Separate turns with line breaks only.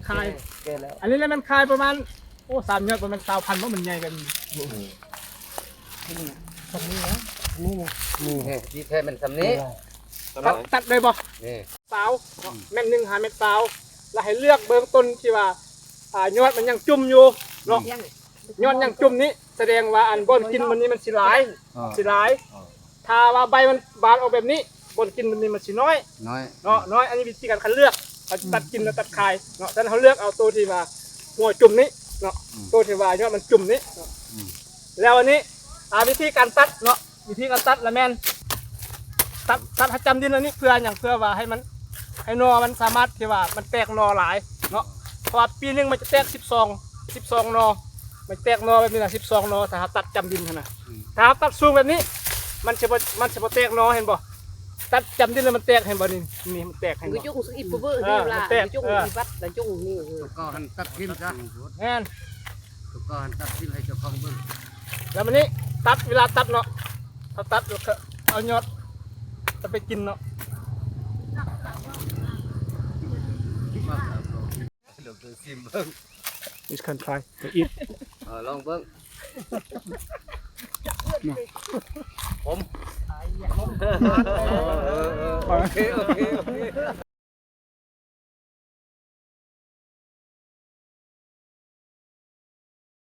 คาย
แก่แล้ว
อันนี้แล้วมันคายประมาณโอ้3 ยอดประมาณ20,000เพราะมันใหญ่กัน
นี่ที่แท้มันสำนี้
ตัดเลยบ่
นี่
สาวแม่น1 หาเม็ดสาวแล้วให้เลือกเบื้องต้นที่ว่ายอดมันยังจุ่มอยู่เนาะยอดยังจุ่มนี้แสดงว่าอันบนกินมันนี้มันสิหลายถ้าว่าใบมันบานออกแบบนี้บนกินมันนี้มันสิน้อย
น้อย
เนาะน้อยอันนี้วิธีการคัดเลือกเขาตัดกินแล้วตัดคายเนาะฉะนั้นเขาเลือกเอาตัวที่ว่าหัวจุ่มนี้เนาะตัวที่ว่ายอดมันจุ่มนี้เนาะแล้วอันนี้วิธีการตัดเนาะวิธีการตัดละแม่นตัดให้จำดินอันนี้เพื่ออย่างเพื่อว่าให้มันให้นอมันสามารถที่ว่ามันแตกนอหลายเนาะเพราะว่าปีนึงมันจะแตก12นอมันแตกนอแบบนี้นะ12นอถ้าตัดจำดินนะถ้าตัดสูงแบบนี้มันจะบ่แตกนอเห็นบ่ตัดจำดินแล้วมันแตกเห็นบ่นี่มันแตกเห็นบ่
จุ่งสุอิปเบอร์นี่ล่ะจุ่งอีวัดแล้วจุ่งนี่
ตัวก็หันตัดทิ่มซะ
แม่น
ตัวก็หันตัดทิ่มให้เจ้าของเบิ่ง
แล้ววันนี้ตัดเวลาตัดเนาะถ้าตัดแล้วก็เอายอดจะไปกินเนาะ
เดี๋ยวซิมเบิ่ง
This can try to eat
ลองเบิ่งผมโอเค